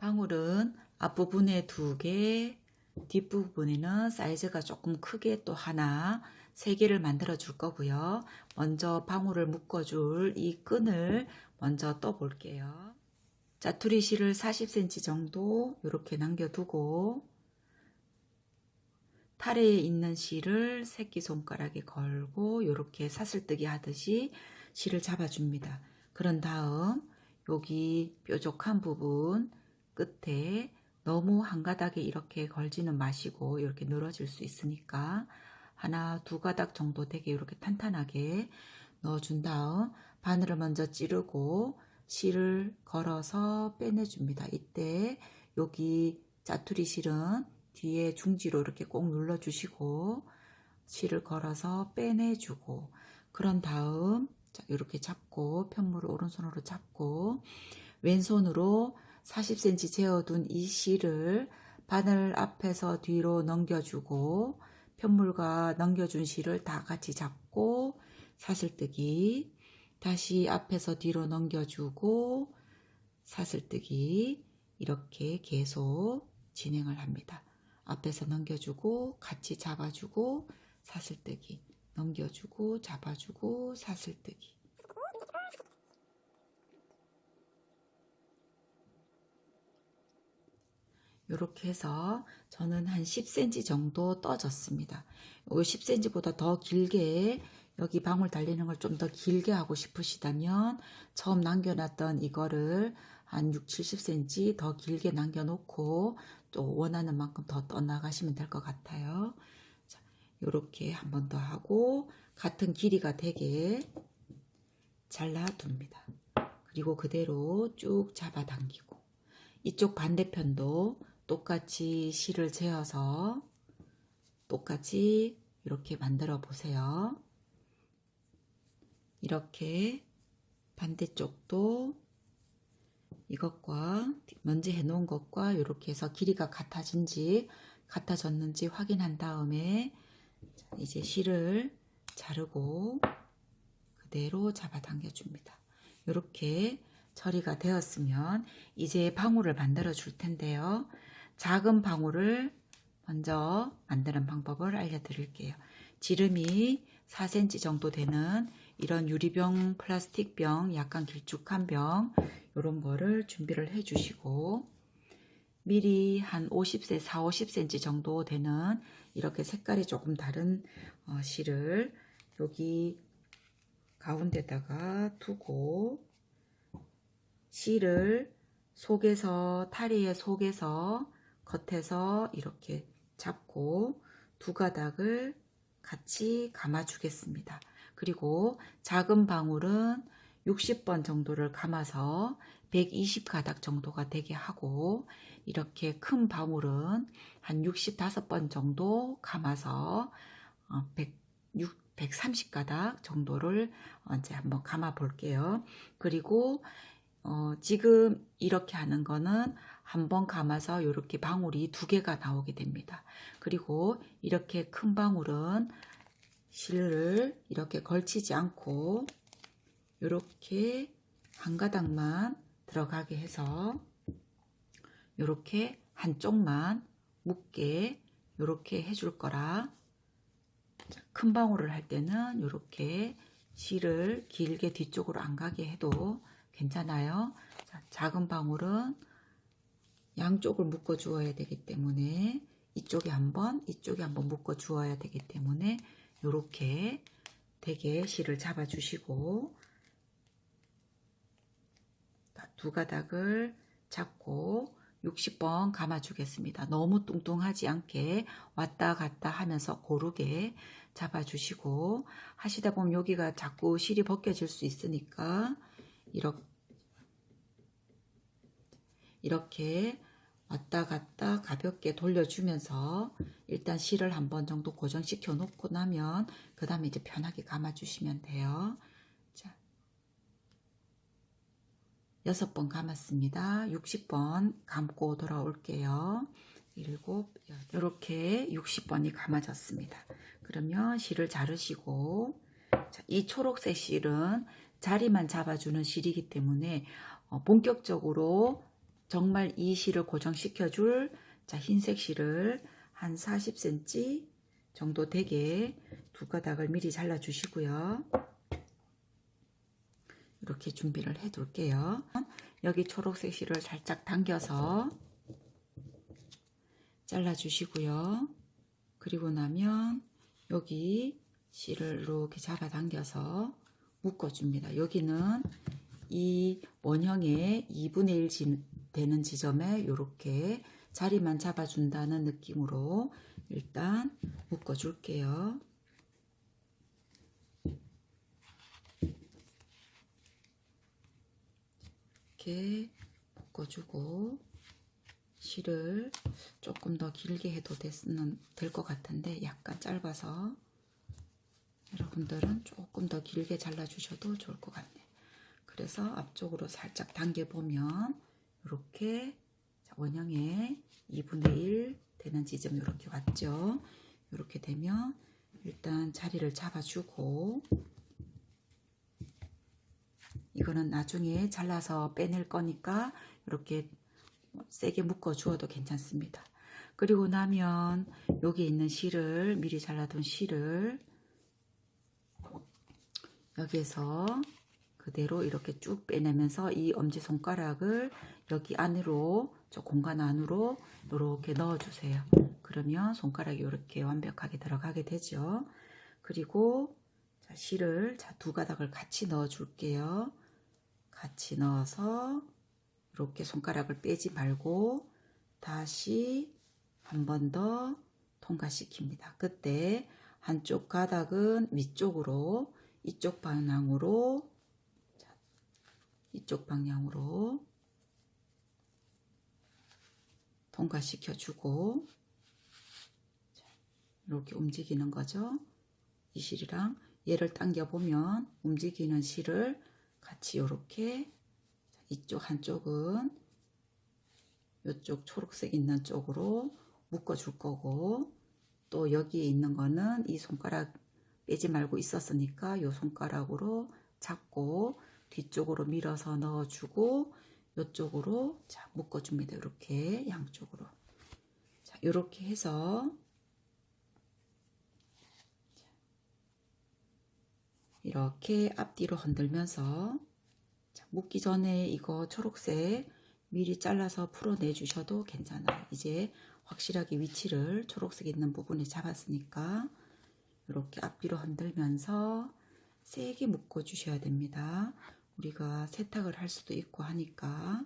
방울은 앞부분에 2개, 뒷부분에는 사이즈가 조금 크게 또 하나, 3개를 만들어 줄 거고요. 먼저 방울을 묶어줄 이 끈을 먼저 떠 볼게요. 짜투리 실을 40cm 정도 이렇게 남겨두고 타래에 있는 실을 새끼손가락에 걸고 이렇게 사슬뜨기 하듯이 실을 잡아줍니다. 그런 다음 여기 뾰족한 부분 끝에 너무 한 가닥에 이렇게 걸지는 마시고 이렇게 늘어질 수 있으니까 하나, 2가닥 정도 되게 이렇게 탄탄하게 넣어준 다음 바늘을 먼저 찌르고 실을 걸어서 빼내줍니다. 이때 여기 짜투리 실은 뒤에 중지로 이렇게 꼭 눌러주시고 실을 걸어서 빼내주고 그런 다음 이렇게 잡고 편물을 오른손으로 잡고 왼손으로 40cm 재어둔 이 실을 바늘 앞에서 뒤로 넘겨주고 편물과 넘겨준 실을 다 같이 잡고 사슬뜨기 다시 앞에서 뒤로 넘겨주고 사슬뜨기 이렇게 계속 진행을 합니다. 앞에서 넘겨주고 같이 잡아주고 사슬뜨기 넘겨주고 잡아주고 사슬뜨기 이렇게 해서 저는 한 10cm 정도 떠줬습니다. 10cm보다 더 길게 여기 방울 달리는 걸 좀 더 길게 하고 싶으시다면 처음 남겨놨던 이거를 한 6, 70cm 더 길게 남겨놓고 또 원하는 만큼 더 떠나가시면 될 것 같아요. 자, 이렇게 한 번 더 하고 같은 길이가 되게 잘라둡니다. 그리고 그대로 쭉 잡아당기고 이쪽 반대편도 똑같이 실을 재어서 똑같이 이렇게 만들어 보세요. 이렇게 반대쪽도 이것과 먼저 해놓은 것과 이렇게 해서 길이가 같아졌는지 확인한 다음에 이제 실을 자르고 그대로 잡아당겨 줍니다. 이렇게 처리가 되었으면 이제 방울을 만들어 줄 텐데요. 작은 방울을 먼저 만드는 방법을 알려드릴게요. 지름이 4cm 정도 되는 이런 유리병, 플라스틱병, 약간 길쭉한 병 이런 거를 준비를 해 주시고 미리 한 4, 50cm 정도 되는 이렇게 색깔이 조금 다른 실을 여기 가운데다가 두고 실을 속에서 타리의 속에서 겉에서 이렇게 잡고 2가닥을 같이 감아 주겠습니다. 그리고 작은 방울은 60번 정도를 감아서 120가닥 정도가 되게 하고 이렇게 큰 방울은 한 65번 정도 감아서 130가닥 정도를 이제 한번 감아 볼게요. 그리고 지금 이렇게 하는 거는 한번 감아서 이렇게 방울이 2개가 나오게 됩니다. 그리고 이렇게 큰 방울은 실을 이렇게 걸치지 않고 이렇게 한 가닥만 들어가게 해서 이렇게 한쪽만 묶게 이렇게 해줄 거라 큰 방울을 할 때는 이렇게 실을 길게 뒤쪽으로 안 가게 해도 괜찮아요. 자, 작은 방울은 양쪽을 묶어 주어야 되기 때문에 이쪽에 한번 묶어 주어야 되기 때문에 이렇게 되게 실을 잡아 주시고 2가닥을 잡고 60번 감아 주겠습니다. 너무 뚱뚱하지 않게 왔다 갔다 하면서 고르게 잡아 주시고 하시다 보면 여기가 자꾸 실이 벗겨질 수 있으니까 이렇게 왔다 갔다 가볍게 돌려주면서 일단 실을 한번 정도 고정시켜 놓고 나면 그 다음에 이제 편하게 감아 주시면 돼요. 자, 6번 감았습니다. 60번 감고 돌아올게요. 7, 8 이렇게 60번이 감아졌습니다. 그러면 실을 자르시고 자, 이 초록색 실은 자리만 잡아주는 실이기 때문에 본격적으로 정말 이 실을 고정시켜줄 흰색 실을 한 40cm 정도 되게 두 가닥을 미리 잘라 주시고요. 이렇게 준비를 해 둘게요. 여기 초록색 실을 살짝 당겨서 잘라 주시고요. 그리고 나면 여기 실을 이렇게 잡아당겨서 묶어줍니다. 여기는 이 원형의 2분의 1 되는 지점에 이렇게 자리만 잡아준다는 느낌으로 일단 묶어줄게요. 이렇게 묶어주고 실을 조금 더 길게 해도 될 것 같은데 약간 짧아서 여러분들은 조금 더 길게 잘라주셔도 좋을 것 같네요. 그래서 앞쪽으로 살짝 당겨보면 이렇게 원형의 2분의 1 되는 지점 이렇게 왔죠. 이렇게 되면 일단 자리를 잡아주고 이거는 나중에 잘라서 빼낼 거니까 이렇게 세게 묶어 주어도 괜찮습니다. 그리고 나면 여기 있는 실을 미리 잘라둔 실을 여기에서 그대로 이렇게 쭉 빼내면서 이 엄지손가락을 여기 안으로 저 공간 안으로 이렇게 넣어주세요. 그러면 손가락이 이렇게 완벽하게 들어가게 되죠. 그리고 실을 두 가닥을 같이 넣어 줄게요. 같이 넣어서 이렇게 손가락을 빼지 말고 다시 한 번 더 통과시킵니다. 그때 한쪽 가닥은 위쪽으로 이쪽 방향으로 통과시켜 주고 이렇게 움직이는 거죠. 이 실이랑 얘를 당겨 보면 움직이는 실을 같이 이렇게 이쪽 한쪽은 이쪽 초록색 있는 쪽으로 묶어 줄 거고 또 여기에 있는 거는 이 손가락 빼지 말고 있었으니까 이 손가락으로 잡고 뒤쪽으로 밀어서 넣어주고 이쪽으로 묶어줍니다. 이렇게 양쪽으로 이렇게 해서 이렇게 앞뒤로 흔들면서 묶기 전에 이거 초록색 미리 잘라서 풀어내 주셔도 괜찮아요. 이제 확실하게 위치를 초록색 있는 부분에 잡았으니까 이렇게 앞뒤로 흔들면서 세게 묶어 주셔야 됩니다. 우리가 세탁을 할 수도 있고 하니까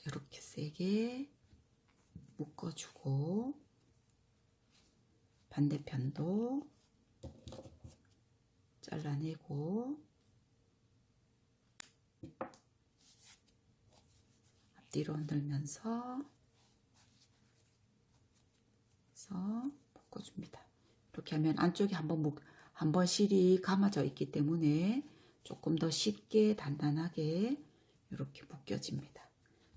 이렇게 세게 묶어주고 반대편도 잘라내고 앞뒤로 흔들면서 묶어줍니다. 이렇게 하면 안쪽에 한번 실이 감아져 있기 때문에 조금 더 쉽게 단단하게 이렇게 묶여집니다.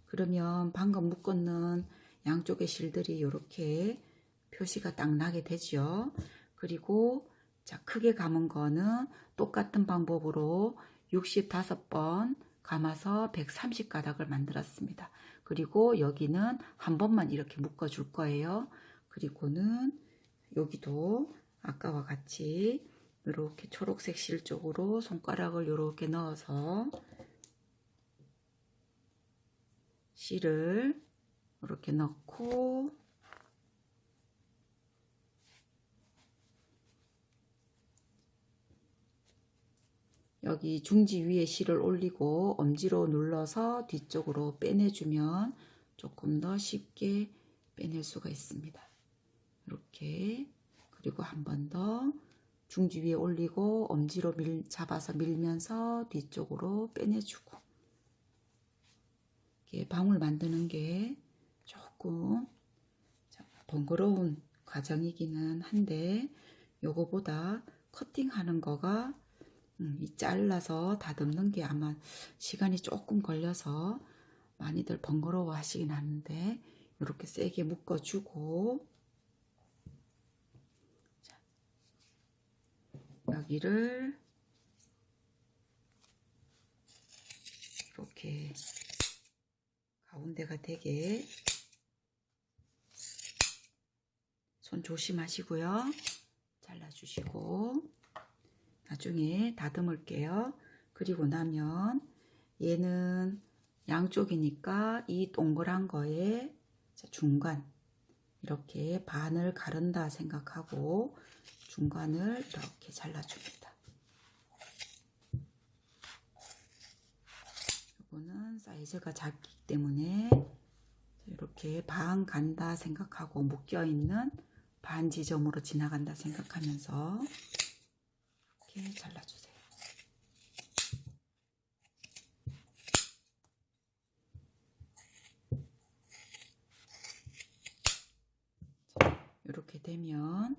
그러면 방금 묶었는 양쪽의 실들이 이렇게 표시가 딱 나게 되죠. 그리고 크게 감은 거는 똑같은 방법으로 65번 감아서 130가닥을 만들었습니다. 그리고 여기는 한 번만 이렇게 묶어 줄 거예요. 그리고는 여기도 아까와 같이 이렇게 초록색 실 쪽으로 손가락을 이렇게 넣어서 실을 이렇게 넣고 여기 중지 위에 실을 올리고 엄지로 눌러서 뒤쪽으로 빼내주면 조금 더 쉽게 빼낼 수가 있습니다. 이렇게 그리고 한 번 더 중지 위에 올리고 엄지로 잡아서 밀면서 뒤쪽으로 빼내주고 이렇게 방울 만드는 게 조금 번거로운 과정이기는 한데 요거보다 커팅하는 거가 잘라서 다듬는 게 아마 시간이 조금 걸려서 많이들 번거로워 하시긴 하는데 이렇게 세게 묶어주고 여기를 이렇게 가운데가 되게 손 조심하시고요. 잘라주시고 나중에 다듬을게요. 그리고 나면 얘는 양쪽이니까 이 동그란 거에 중간 이렇게 반을 가른다 생각하고 중간을 이렇게 잘라줍니다. 이거는 사이즈가 작기 때문에 이렇게 반 간다 생각하고 묶여있는 반 지점으로 지나간다 생각하면서 이렇게 잘라주세요. 이렇게 되면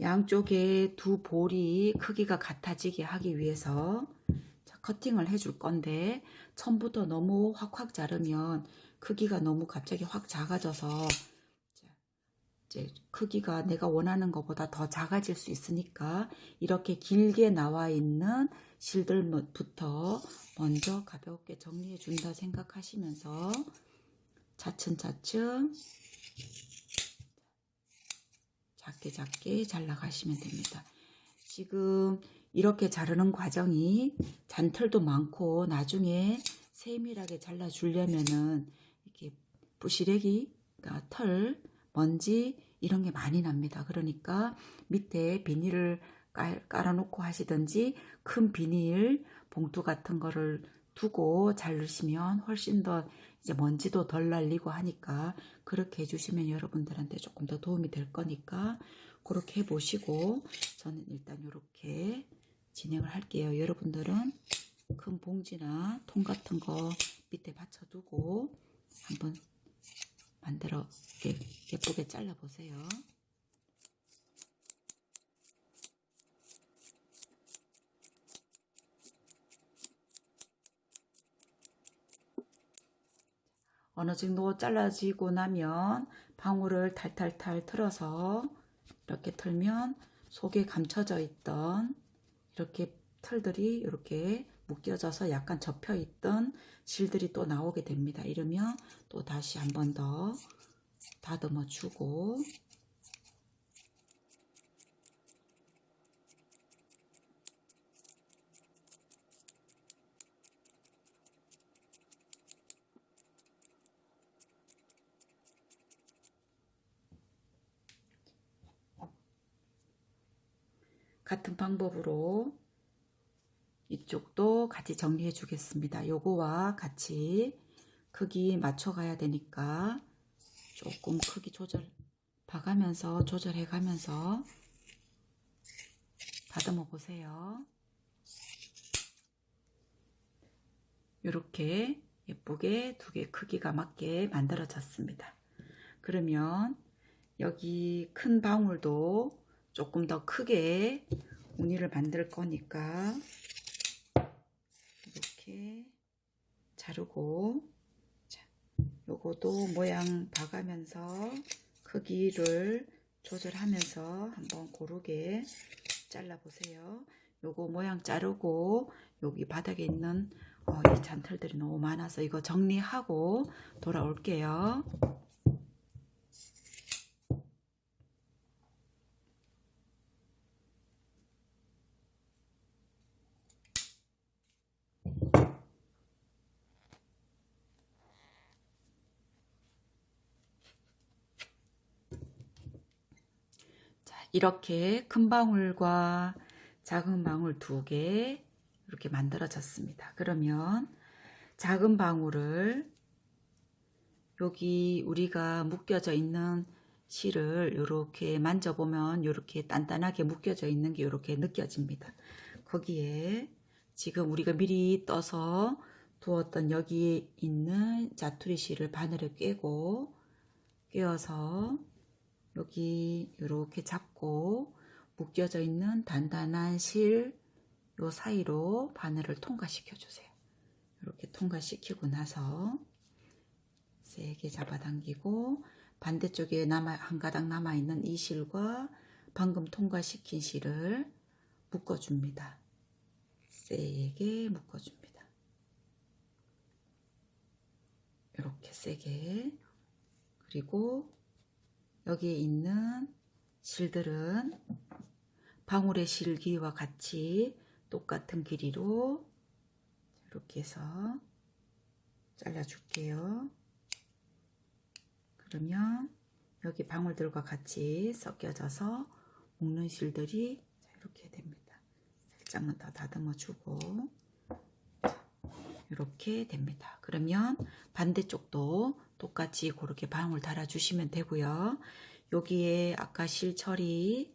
양쪽에 두 볼이 크기가 같아지게 하기 위해서 커팅을 해줄 건데 처음부터 너무 확 자르면 크기가 너무 갑자기 확 작아져서 이제 크기가 내가 원하는 것보다 더 작아질 수 있으니까 이렇게 길게 나와 있는 실들부터 먼저 가볍게 정리해 준다 생각하시면서 차츰차츰 작게 잘라가시면 됩니다. 지금 이렇게 자르는 과정이 잔털도 많고 나중에 세밀하게 잘라주려면은 이렇게 부시래기, 그러니까 털, 먼지 이런 게 많이 납니다. 그러니까 밑에 비닐을 깔아놓고 하시든지 큰 비닐 봉투 같은 거를 두고 자르시면 훨씬 더 이제 먼지도 덜 날리고 하니까 그렇게 해주시면 여러분들한테 조금 더 도움이 될 거니까 그렇게 해보시고 저는 일단 이렇게 진행을 할게요. 여러분들은 큰 봉지나 통 같은 거 밑에 받쳐두고 한번 만들어 예쁘게 잘라보세요. 어느 정도 잘라지고 나면 방울을 탈탈탈 틀어서 이렇게 틀면 속에 감춰져 있던 이렇게 털들이 이렇게 묶여져서 약간 접혀 있던 실들이 또 나오게 됩니다. 이러면 또 다시 한 번 더 다듬어 주고 같은 방법으로 이쪽도 같이 정리해 주겠습니다. 요거와 같이 크기 맞춰 가야 되니까 조금 크기 봐가면서 조절해 가면서 다듬어 보세요. 이렇게 예쁘게 두 개 크기가 맞게 만들어졌습니다. 그러면 여기 큰 방울도 조금 더 크게 무늬를 만들 거니까 이렇게 자르고 요거도 모양 봐가면서 크기를 조절하면서 한번 고르게 잘라 보세요. 요거 모양 자르고 여기 바닥에 있는 이 잔털들이 너무 많아서 이거 정리하고 돌아올게요. 이렇게 큰 방울과 작은 방울 두 개 이렇게 만들어졌습니다. 그러면 작은 방울을 여기 우리가 묶여져 있는 실을 이렇게 만져보면 이렇게 단단하게 묶여져 있는 게 이렇게 느껴집니다. 거기에 지금 우리가 미리 떠서 두었던 여기에 있는 자투리 실을 바늘에 꿰어서 여기 이렇게 잡고 묶여져 있는 단단한 실 요 사이로 바늘을 통과시켜 주세요. 이렇게 통과시키고 나서 세게 잡아당기고 반대쪽에 한 가닥 남아있는 이 실과 방금 통과시킨 실을 묶어줍니다. 세게 묶어줍니다. 이렇게 세게. 그리고 여기에 있는 실들은 방울의 실 길이와 같이 똑같은 길이로 이렇게 해서 잘라줄게요. 그러면 여기 방울들과 같이 섞여져서 묶는 실들이 이렇게 됩니다. 살짝만 더 다듬어 주고 이렇게 됩니다. 그러면 반대쪽도 똑같이 그렇게 방울 달아 주시면 되고요. 여기에 아까 실 처리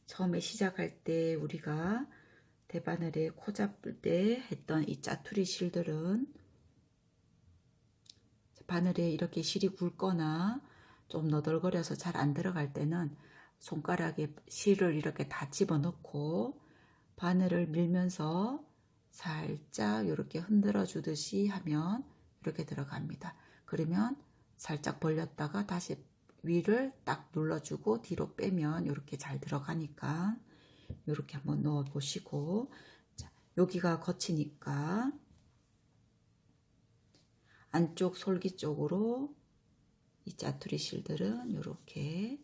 처음에 시작할 때 우리가 대바늘에 코 잡을 때 했던 이 짜투리 실들은 바늘에 이렇게 실이 굵거나 좀 너덜거려서 잘 안 들어갈 때는 손가락에 실을 이렇게 다 집어넣고 바늘을 밀면서 살짝 이렇게 흔들어 주듯이 하면 이렇게 들어갑니다. 그러면 살짝 벌렸다가 다시 위를 딱 눌러주고 뒤로 빼면 이렇게 잘 들어가니까 이렇게 한번 넣어 보시고, 자, 여기가 거치니까 안쪽 솔기 쪽으로 이 짜투리 실들은 이렇게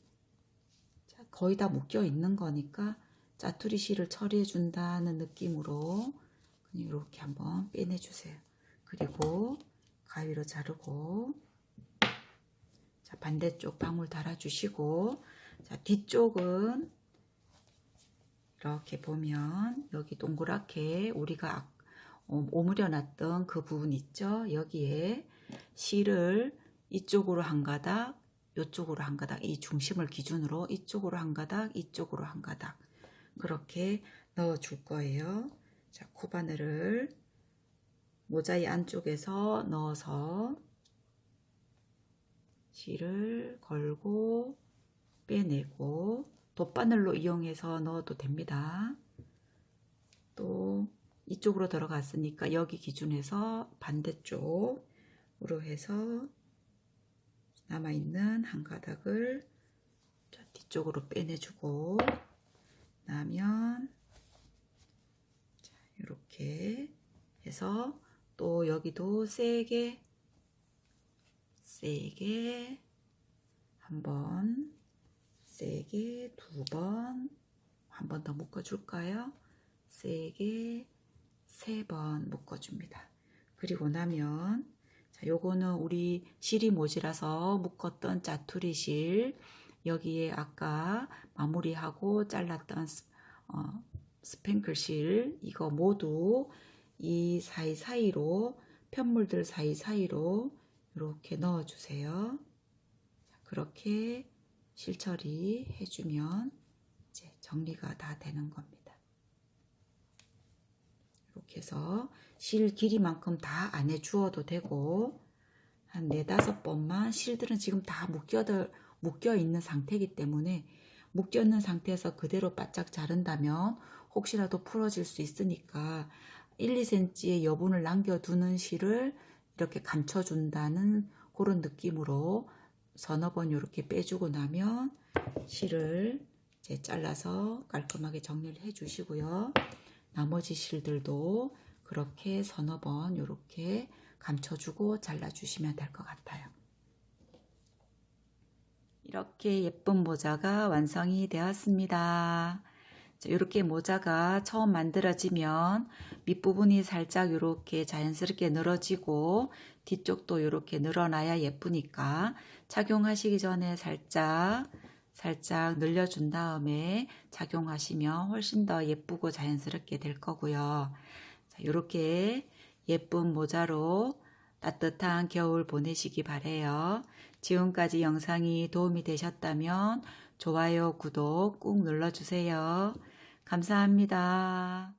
거의 다 묶여 있는 거니까 짜투리 실을 처리해 준다는 느낌으로 그냥 이렇게 한번 빼내 주세요. 그리고 가위로 자르고, 자, 반대쪽 방울 달아 주시고, 자, 뒤쪽은 이렇게 보면 여기 동그랗게 우리가 오므려 놨던 그 부분 있죠? 여기에 실을 이쪽으로 한 가닥, 이쪽으로 한 가닥, 이 중심을 기준으로 이쪽으로 한 가닥, 이쪽으로 한 가닥 그렇게 넣어 줄 거예요. 자, 코바늘을 모자의 안쪽에서 넣어서 실을 걸고 빼내고, 돗바늘로 이용해서 넣어도 됩니다. 또 이쪽으로 들어갔으니까 여기 기준에서 반대쪽으로 해서 남아있는 한 가닥을 뒤쪽으로 빼내주고 나면, 자, 이렇게 해서 또 여기도 세게 한 번, 세게 두 번, 한 번 더 묶어줄까요? 세게 세 번 묶어줍니다. 그리고 나면, 자, 요거는 우리 실이 모자라서 묶었던 짜투리 실, 여기에 아까 마무리하고 잘랐던 스팽클 실, 이거 모두 이 사이사이로, 편물들 사이사이로 이렇게 넣어주세요. 그렇게 실처리 해주면 이제 정리가 다 되는 겁니다. 이렇게 해서 실 길이만큼 다 안 해주어도 되고, 한 4-5번만, 실들은 지금 다 묶여 있는 상태이기 때문에 묶여 있는 상태에서 그대로 바짝 자른다면 혹시라도 풀어질 수 있으니까 1-2cm의 여분을 남겨두는 실을 이렇게 감춰준다는 그런 느낌으로 서너 번 이렇게 빼주고 나면 실을 이제 잘라서 깔끔하게 정리를 해 주시고요. 나머지 실들도 그렇게 서너 번 이렇게 감춰주고 잘라주시면 될 것 같아요. 이렇게 예쁜 모자가 완성이 되었습니다. 자, 이렇게 모자가 처음 만들어지면 밑부분이 살짝 이렇게 자연스럽게 늘어지고 뒤쪽도 이렇게 늘어나야 예쁘니까 착용하시기 전에 살짝 늘려준 다음에 착용하시면 훨씬 더 예쁘고 자연스럽게 될 거고요. 자, 이렇게 예쁜 모자로 따뜻한 겨울 보내시기 바래요. 지금까지 영상이 도움이 되셨다면 좋아요, 구독 꾹 눌러주세요. 감사합니다.